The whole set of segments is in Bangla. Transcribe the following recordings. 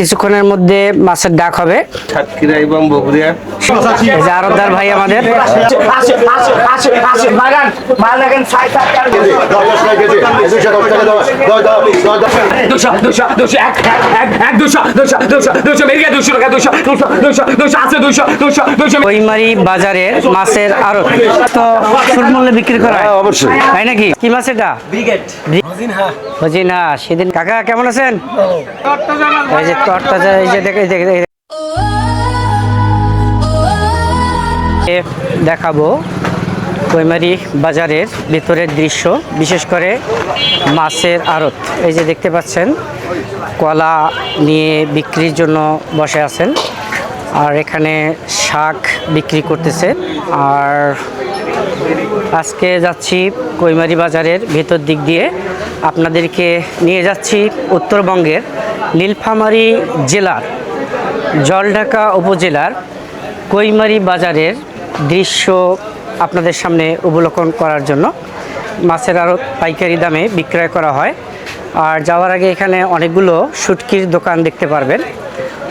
কিছুক্ষণের মধ্যে মাছের ডাক হবে। সাতক্ষীরা এবং বগুড়া আরবদার ভাই আমাদের কইমারি বাজারের মাছের আড়ত তো সুলমূল্যে বিক্রি করা হয় অবশ্যই। তাই নাকি? কি মাছ এটা? হজিনা। সেদিন কাকা কেমন আছেন? এই যে তরতাজা, এই যে দেখাবো কইমারি বাজারের ভিতরের দৃশ্য, বিশেষ করে মাছের আড়ত। এই যে দেখতে পাচ্ছেন কলা নিয়ে বিক্রির জন্য বসে আছেন, আর এখানে শাক বিক্রি করতেছে। আর আজকে যাচ্ছি কইমারি বাজারের ভেতর দিক দিয়ে, আপনাদেরকে নিয়ে যাচ্ছি উত্তরবঙ্গের নীলফামারী জেলার জলঢাকা উপজেলার কইমারি বাজারের দৃশ্য আপনাদের সামনে অবলোকন করার জন্য। মাছের আড়ত পাইকারি দামে বিক্রয় করা হয়। আর যাওয়ার আগে এখানে অনেকগুলো শুটকির দোকান দেখতে পারবেন।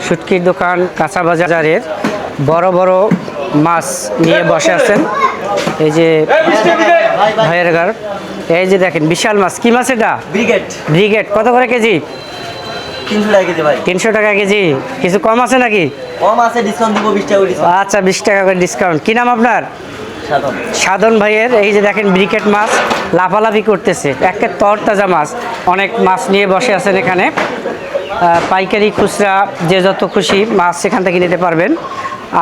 শুটকির দোকান, কাঁচা বাজারের বড় বড় মাছ নিয়ে বসে আছেন। এই যে ভাইয়ের ঘর, এই যে দেখেন বিশাল মাছ। কি মাছ এটা? ব্রিগেড। কত করে কেজি? 300 টাকা কেজি ভাই। 300 টাকা কেজি। কিছু কম আছে নাকি? কম আছে, ডিসকাউন্ট দিব 20 টাকা করে ডিসকাউন্ট। আচ্ছা, 20 টাকা করে ডিসকাউন্ট। কি নাম আপনার? সাধন। সাধন ভাইয়ের এই যে দেখেন ব্রিকেট মাছ লাফালাফি করতেছে, একে তরতাজা মাছ। অনেক মাছ নিয়ে বসে আছেন এখানে। পাইকারি খুচরা যে যত খুশি মাছ সেখান থেকে নিতে পারবেন।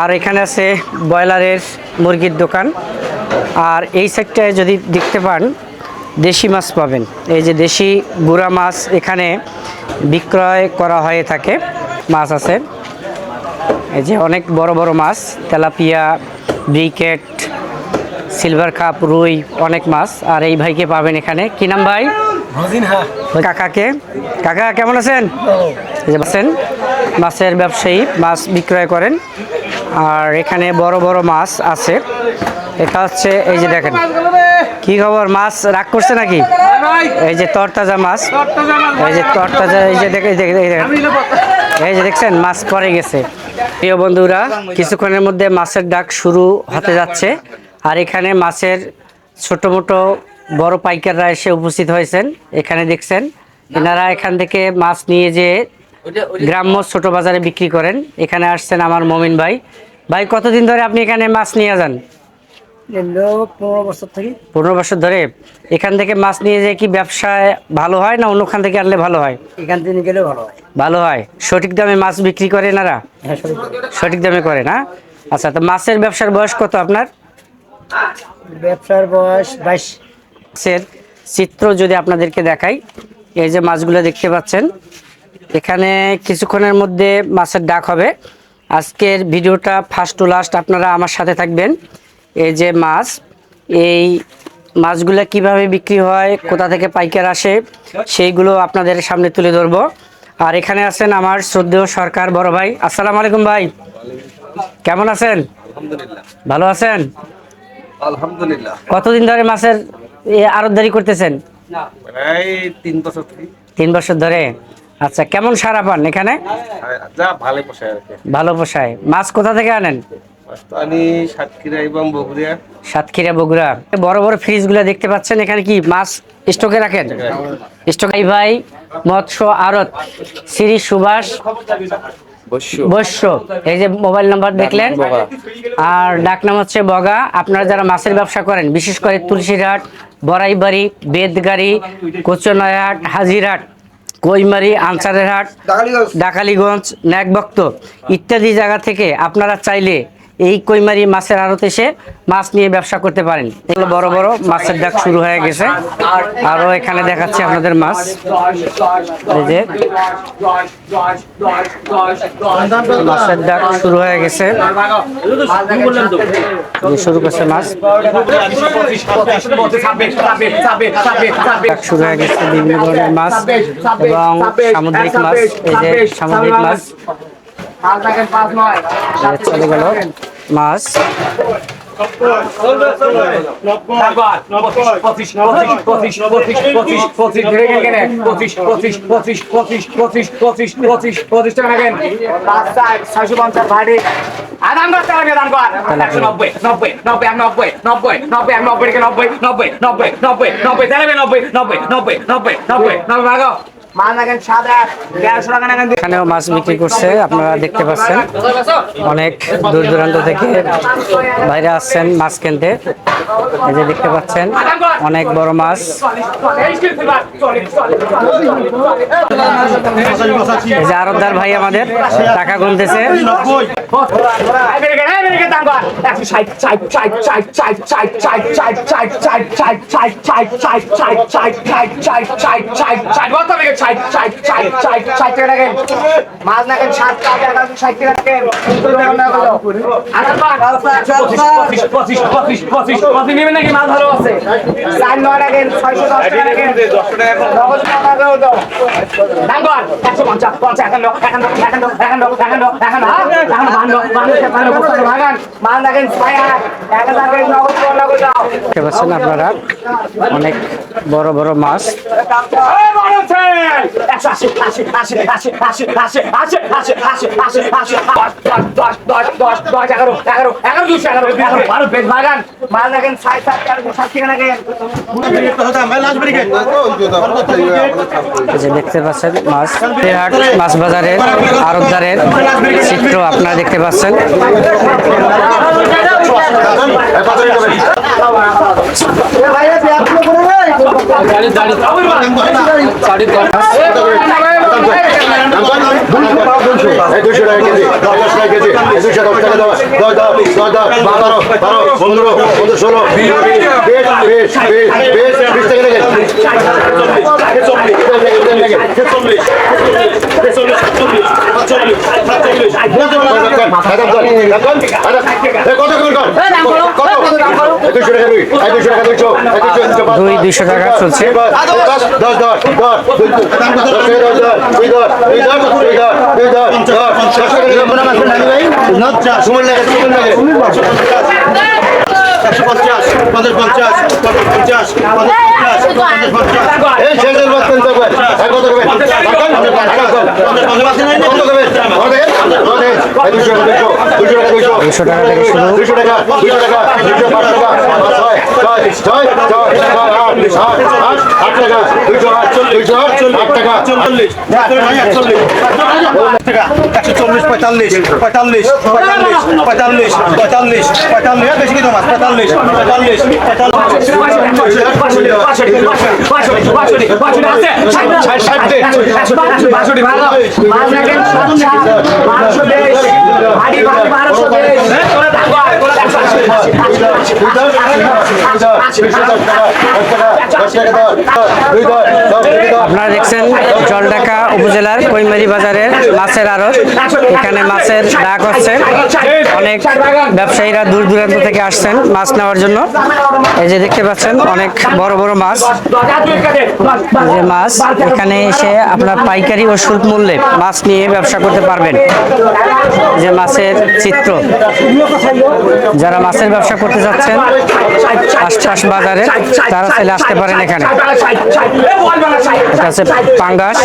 আর এখানে আছে ব্রয়লারের মুরগির দোকান। আর এই সাইডটায় যদি দেখতে পান দেশি মাছ পাবেন। এই যে দেশি গুড়া মাছ এখানে বিক্রয় করা হয়ে থাকে। মাছ আছে এই যে অনেক বড় বড় মাছ, তেলাপিয়া, ব্রিকেট, সিলভার কাপ, রুই, অনেক মাছ। আর এই ভাইকে পাবেন এখানে। কি নাম ভাই? কাকাকে। কাকা কেমন আছেন? এই যে আছেন মাছের ব্যবসায়ী, মাছ বিক্রয় করেন। আর এখানে বড় বড় মাছ আছে। এটা হচ্ছে এই যে দেখেন, কি খবর? মাছ রাগ করছে নাকি? এই যে তরতাজা মাছ, এই যে তরতাজা, এই যে দেখেন, এই যে দেখছেন মাছ পড়ে গেছে। প্রিয় বন্ধুরা, কিছুক্ষণের মধ্যে মাছের ডাক শুরু হতে যাচ্ছে। আর এখানে মাছের ছোট মোটো বড় পাইকাররা এসে উপস্থিত হয়েছেন। এখানে দেখছেন এনারা এখান থেকে মাছ নিয়ে যে গ্রাম্য ছোট বাজারে বিক্রি করেন। এখানে আসছেন আমার মমিন ভাই। ভাই, কতদিন ধরে আপনি এখানে মাছ নিয়ে যান? 15 বছর থেকে। 15 বছর ধরে। এখান থেকে মাছ নিয়ে যে কি ব্যবসায় ভালো হয় না অন্যখান থেকে আনলে ভালো হয়? এখান থেকে গেলে ভালো হয়। ভালো হয়। সঠিক দামে মাছ বিক্রি করে এনারা? সঠিক দামে করে না? আচ্ছা, তো মাছের ব্যবসার বয়স কত আপনার? ব্যবসার বয়স 22। মাছের চিত্র যদি আপনাদেরকে দেখাই, এই যে মাছগুলো দেখতে পাচ্ছেন, এখানে কিছুক্ষণের মধ্যে মাছের ডাক হবে। আজকের ভিডিওটা ফার্স্ট টু লাস্ট আপনারা আমার সাথে থাকবেন। এই যে মাছ, এই মাছগুলো কিভাবে বিক্রি হয়, কোথা থেকে পাইকার আসে, সেইগুলো আপনাদের সামনে তুলে ধরবো। আর এখানে আছেন আমার শ্রদ্ধেয় সরকার বড় ভাই। আসসালামু আলাইকুম ভাই, কেমন আছেন? ভালো আছেন? আলহামদুলিল্লাহ। কতদিন ধরে মাছের আড়তদারি করতেছেন? প্রায় 3 বছর থেকে। 3 বছর ধরে। আচ্ছা, কেমন সারা পান এখানে? যা ভালো পোষায় আর কি। ভালো পোষায়। মাছ কোথা থেকে আনেন? মাছ তো আমি সাতক্ষীরা এবং বগুড়া। সাতক্ষীরা, বগুড়া। বড় বড় ফ্রিজগুলো দেখতে পাচ্ছেন, এখানে কি মাছ স্টকে রাখেন? স্টকে। ভাই মৎস্য আড়ত শ্রী সুভাষ বৈশ্য, এই যে মোবাইল নাম্বার দেখলেন, আর ডাক নাম হচ্ছে বগা। আপনারা যারা মাছের ব্যবসা করেন, বিশেষ করে তুলসীরহাট, বড়াইবাড়ি, বেদগাড়ি, কোচনহাট, হাজিরহাট, কইমারি, আনসারের হাট, ডাকালিগঞ্জ, ন্যাকবক্ত ইত্যাদি জায়গা থেকে আপনারা চাইলে এই কইমারি মাছের আড়তে এসে মাছ নিয়ে ব্যবসা করতে পারেন। এগুলো বড় বড় মাছের ডাক শুরু হয়ে গেছে। আরো এখানে দেখাচ্ছি আপনাদের মাছ। এই যে মাছের ডাক শুরু হয়ে গেছে, শুরু করছে মাছ ডাক শুরু হয়ে গেছে। বিভিন্ন ধরনের মাছ এবং সামুদ্রিক মাছ। এই যে সামুদ্রিক মাছ চলে গেল মাছ। এখানেও মাছ বিক্রি করছে, আপনারা দেখতে পাচ্ছেন অনেক দূর দূরান্ত থেকে বাইরে আসছেন মাছ কিনতে। এই যে দেখতে পাচ্ছেন অনেক বড় মাছ। এই যে আরবদার ভাই আমাদের টাকা গুনতেছে। মাছ নাকেন 7 টাকা 60 টাকা রাখেন। নেবেন নাকি মাছ ভালো আছে 4 9 রাখেন 610 টাকা রাখেন 10 টাকা দাও দাম কর 150 50 এখন ভাগান মাছ নাকেন 1000 টাকা নগদ দাও। দেখতে পাচ্ছেন আপনারা অনেক বড় বড় মাছ। যে দেখতে পাচ্ছেন মাছ ফেরহাট মাছ বাজারের আড়তদারের চিত্র আপনারা দেখতে পাচ্ছেন। দুই 200 টাকা চলছে। দুশো টাকা থেকে আপনারা দেখছেন জলঢাকা উপজেলার কৈমারি বাজারের মাছের আড়ত। এখানে মাছের ডাক হচ্ছে, অনেক ব্যবসায়ীরা দূর দূরান্ত থেকে আসছেন মাছ নেওয়ার জন্য। এই যে দেখতে পাচ্ছেন অনেক বড় বড় মাছ। যে মাছ এখানে এসে আপনার পাইকারি ও সুলভ মূল্যে মাছ নিয়ে ব্যবসা করতে পারবেন। যে মাছের চিত্র, যারা মাছের ব্যবসা করতে যাচ্ছেন আশপাশ বাজারে তারা চাইলে আসতে পারেন এখানে। এটা হচ্ছে পাঙ্গাস।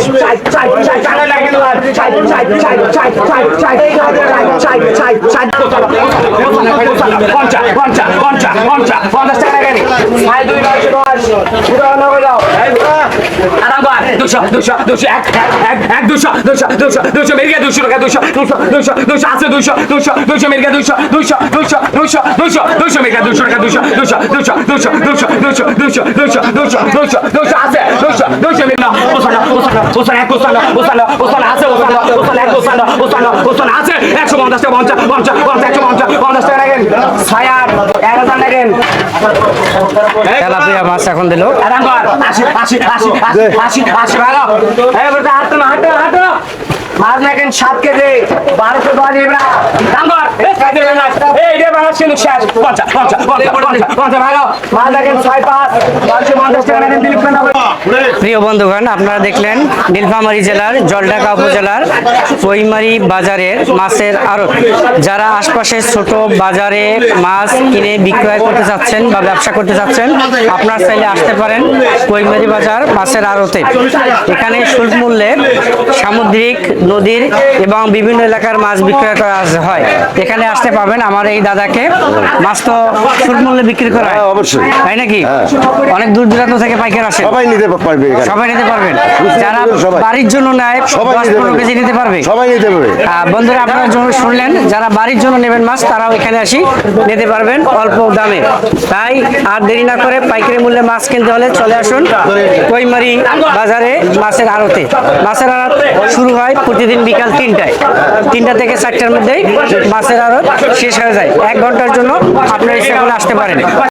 তেলাপিয়া মাছ এখন দিল। মাছ দেখেন 7 কেজি 1210 ইবরা দাম কর এই রে বাবা ছিল শেষ 50 ভালো মাছ দেখেন 6-5 950 টাকা নেন দিলীপ খান। প্রিয় বন্ধুগণ, আপনারা দেখলেন নীলফামারী জেলার জলঢাকা উপজেলার কৈমারি বাজারের মাছের আড়ত। যারা আশপাশের ছোট বাজারে মাছ কিনে বিক্রয় করতে চাচ্ছেন বা ব্যবসা করতে চাচ্ছেন, আপনারা চাইলে আসতে পারেন কৈমারি বাজার মাছের আড়তে। এখানে সুলভ মূল্যে সামুদ্রিক, নদীর এবং বিভিন্ন এলাকার মাছ বিক্রয় করা হয়। এখানে আসতে পাবেন আমার এই দাদাকে। মাছ তো সুলভ মূল্যে বিক্রি করা হয়, অবশ্যই। তাই নাকি? অনেক দূর দূরান্ত থেকে পাইকার আসে, সবাই নিতে পারবে এখানে। সবাই নিতে পারবেন। যারা সবাই। বাড়ির জন্য নেয় সবাই নিতে 10-15 পারবে। কেজি নিতে পারবে। সবাই নিতে পারবে। বন্ধুরা, আপনারা শুনলেন, যারা বাড়ির জন্য নেবেন মাছ তারাও এখানে আসি নিতে পারবেন অল্প দামে। তাই আর দেরি না করে পাইকারি মূল্যে মাছ কিনতে হলে চলে আসুন কৈমারি বাজারে মাছের আড়তে। মাছের আড়ত শুরু হয় প্রতিদিন বিকাল 3টায়। 3টা থেকে 4টার মধ্যেই মাছের আড়ত শেষ হয়ে যায়। 1 ঘন্টার জন্য আপনারা ইচ্ছা করলে আসতে পারেন।